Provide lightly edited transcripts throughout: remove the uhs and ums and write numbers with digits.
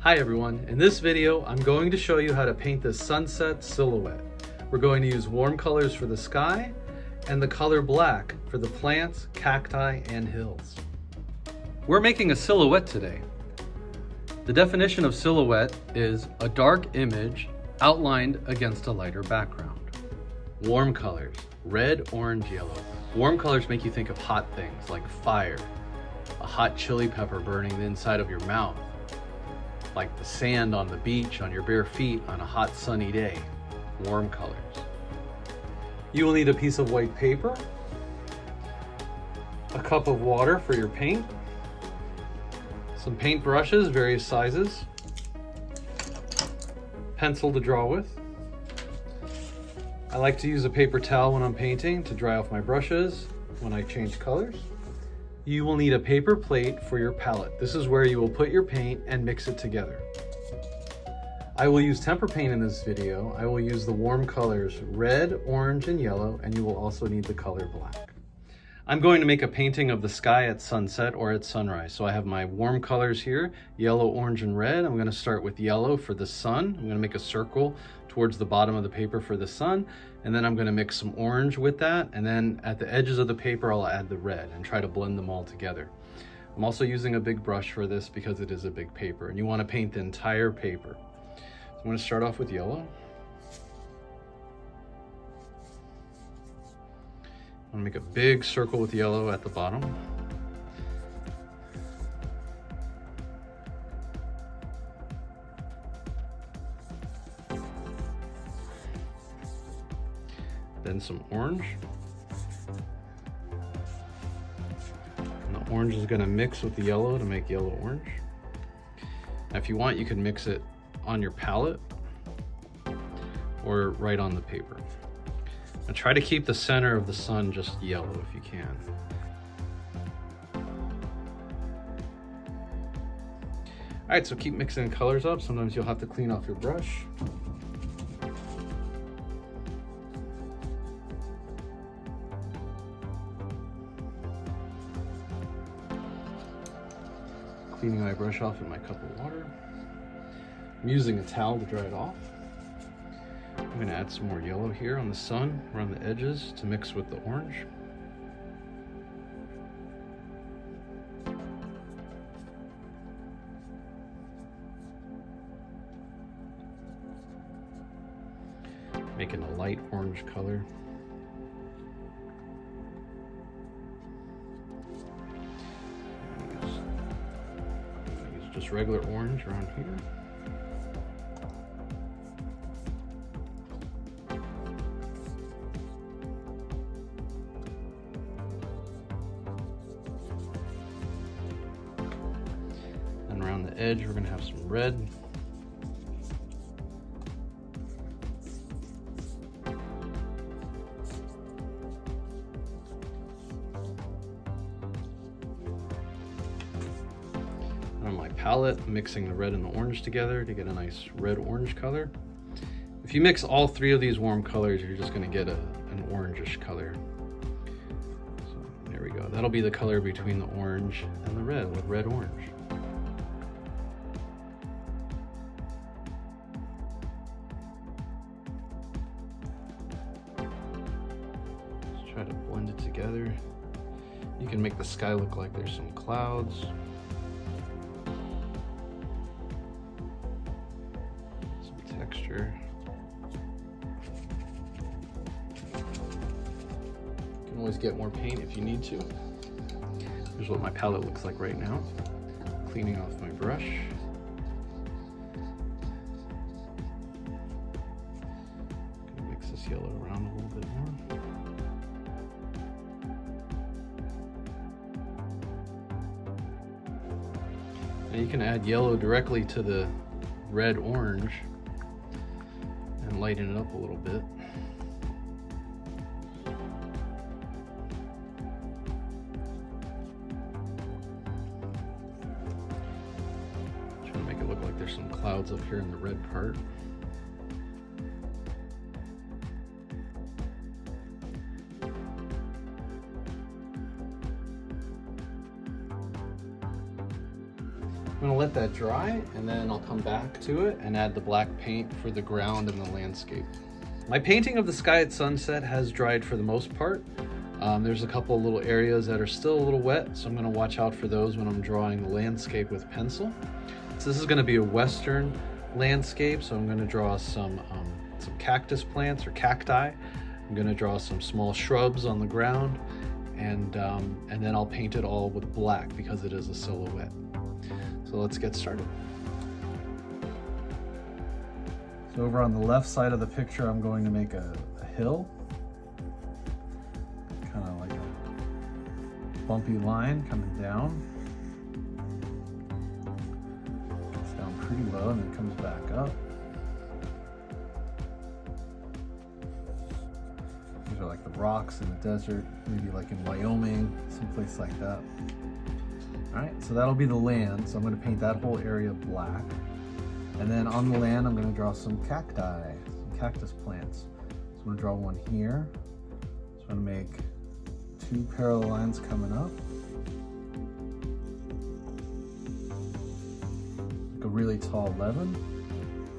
Hi everyone, in this video I'm going to show you how to paint this sunset silhouette. We're going to use warm colors for the sky and the color black for the plants, cacti, and hills. We're making a silhouette today. The definition of silhouette is a dark image outlined against a lighter background. Warm colors, red, orange, yellow. Warm colors make you think of hot things like fire, a hot chili pepper burning the inside of your mouth, like the sand on the beach on your bare feet on a hot sunny day. Warm colors. You will need a piece of white paper, a cup of water for your paint, some paint brushes, various sizes, pencil to draw with. I like to use a paper towel when I'm painting to dry off my brushes when I change colors. You will need a paper plate for your palette. This is where you will put your paint and mix it together. I will use tempera paint in this video. I will use the warm colors red, orange, and yellow, and you will also need the color black. I'm going to make a painting of the sky at sunset or at sunrise. So I have my warm colors here, yellow, orange, and red. I'm going to start with yellow for the sun. I'm going to make a circle towards the bottom of the paper for the sun, and then I'm going to mix some orange with that, and then at the edges of the paper I'll add the red and try to blend them all together. I'm also using a big brush for this because it is a big paper and you want to paint the entire paper. So I'm going to start off with yellow. I'm going to make a big circle with yellow at the bottom. Then some orange. And the orange is going to mix with the yellow to make yellow orange. Now if you want, you can mix it on your palette or right on the paper. And try to keep the center of the sun just yellow if you can. All right, so keep mixing colors up. Sometimes you'll have to clean off your brush. Cleaning my brush off in my cup of water. I'm using a towel to dry it off. I'm going to add some more yellow here on the sun, around the edges to mix with the orange. Making a light orange color. Just regular orange around here. And around the edge, we're going to have some red. On my palette, mixing the red and the orange together to get a nice red-orange color. If you mix all three of these warm colors, you're just going to get an orangish color. So there we go. That'll be the color between the orange and the red, with red-orange. Just try to blend it together. You can make the sky look like there's some clouds. Texture. You can always get more paint if you need to. Here's what my palette looks like right now. Cleaning off my brush. Gonna mix this yellow around a little bit more. Now you can add yellow directly to the red-orange and lighten it up a little bit. Trying to make it look like there's some clouds up here in the red part. I'm going to let that dry, and then I'll come back to it and add the black paint for the ground and the landscape. My painting of the sky at sunset has dried for the most part. There's a couple of little areas that are still a little wet, so I'm going to watch out for those when I'm drawing the landscape with pencil. So this is going to be a western landscape, so I'm going to draw some cactus plants or cacti. I'm going to draw some small shrubs on the ground, and then I'll paint it all with black because it is a silhouette. So let's get started. So over on the left side of the picture, I'm going to make a hill, kind of like a bumpy line coming down. Gets down pretty low and then comes back up. These are like the rocks in the desert, maybe like in Wyoming, someplace like that. All right, so that'll be the land. So I'm going to paint that whole area black. And then on the land, I'm going to draw some cacti, some cactus plants. So I'm going to draw one here. So I'm going to make two parallel lines coming up. Like a really tall 11.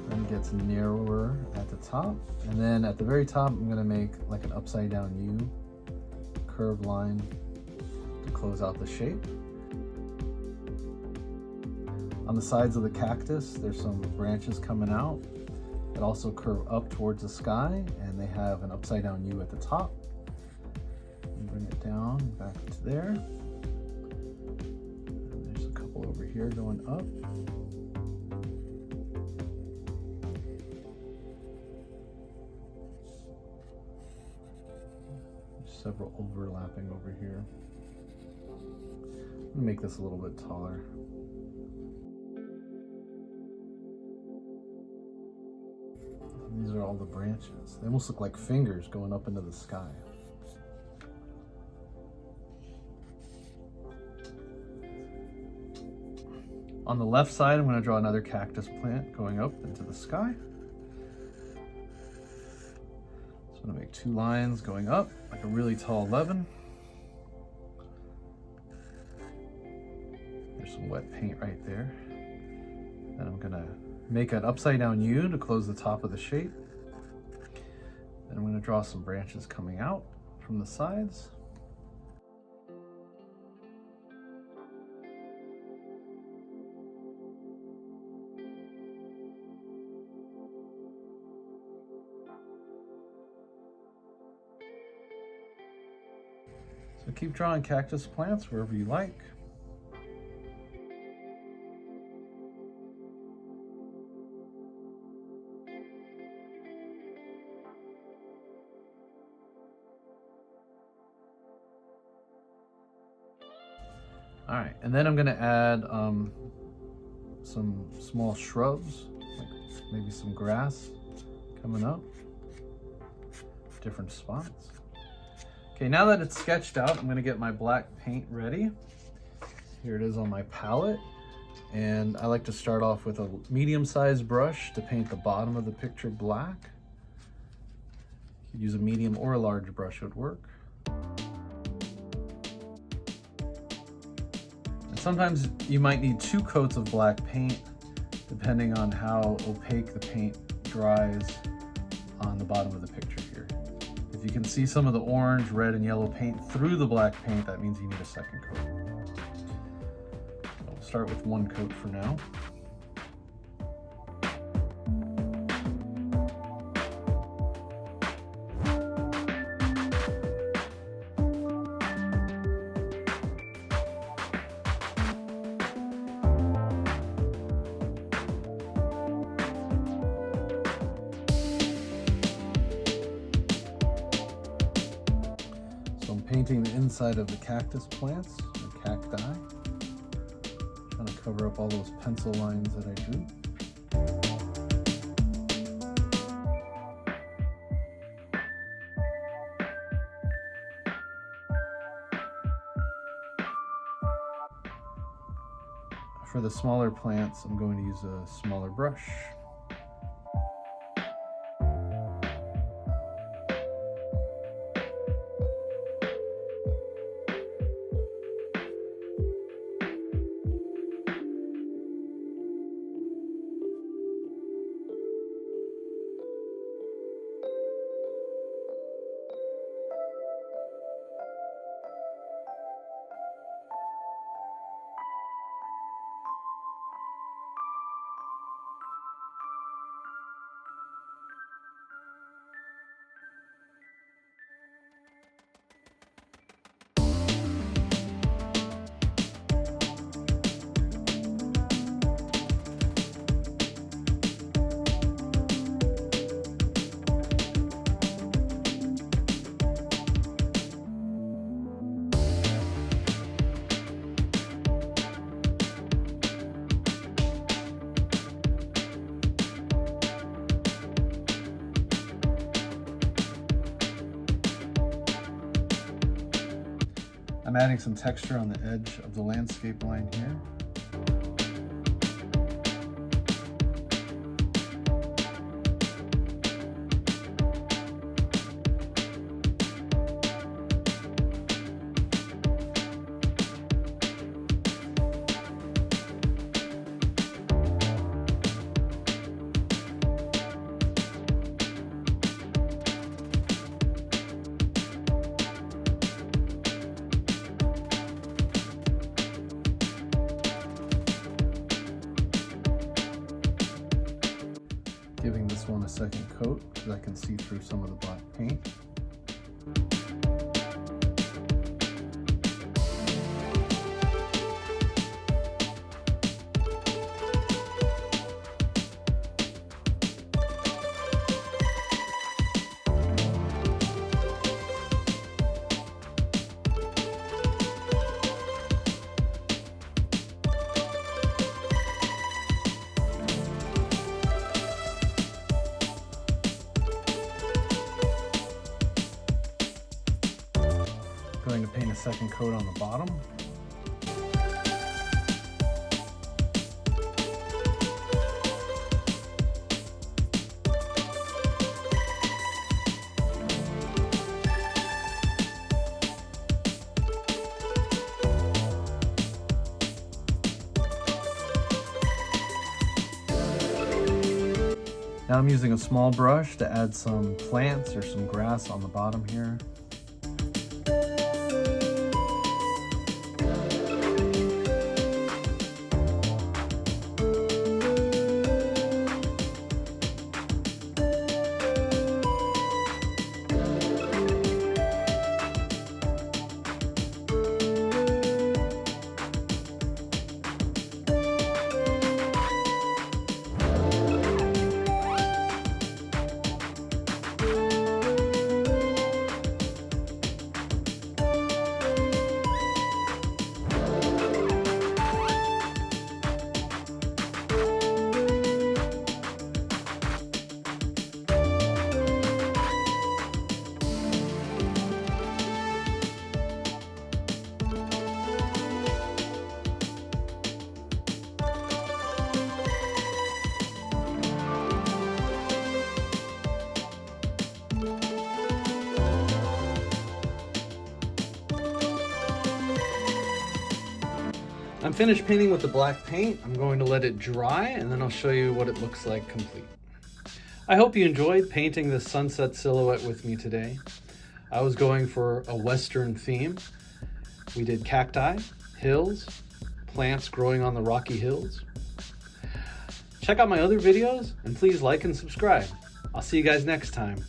Then it gets narrower at the top. And then at the very top, I'm going to make like an upside down U, curved line to close out the shape. On the sides of the cactus, there's some branches coming out that also curve up towards the sky, and they have an upside down U at the top. Bring it down back to there. And there's a couple over here going up. There's several overlapping over here. I'm gonna make this a little bit taller. These are all the branches. They almost look like fingers going up into the sky. On the left side, I'm going to draw another cactus plant going up into the sky. So I'm going to make two lines going up, like a really tall 11. There's some wet paint right there. Then I'm going to make an upside down U to close the top of the shape. Then I'm going to draw some branches coming out from the sides. So keep drawing cactus plants wherever you like. All right, and then I'm going to add some small shrubs, like maybe some grass coming up, different spots. Okay, now that it's sketched out, I'm going to get my black paint ready. Here it is on my palette, and I like to start off with a medium-sized brush to paint the bottom of the picture black. You could use a medium or a large brush would work. Sometimes you might need 2 coats of black paint, depending on how opaque the paint dries on the bottom of the picture here. If you can see some of the orange, red, and yellow paint through the black paint, that means you need a second coat. I'll start with 1 coat for now. Painting the inside of the cactus plants, or cacti. Trying to cover up all those pencil lines that I drew. For the smaller plants, I'm going to use a smaller brush. I'm adding some texture on the edge of the landscape line here. Giving this one a second coat because I can see through some of the black paint. Going to paint a second coat on the bottom. Now I'm using a small brush to add some plants or some grass on the bottom here. I'm finished painting with the black paint. I'm going to let it dry and then I'll show you what it looks like complete. I hope you enjoyed painting this sunset silhouette with me today. I was going for a Western theme. We did cacti, hills, plants growing on the rocky hills. Check out my other videos and please like and subscribe. I'll see you guys next time.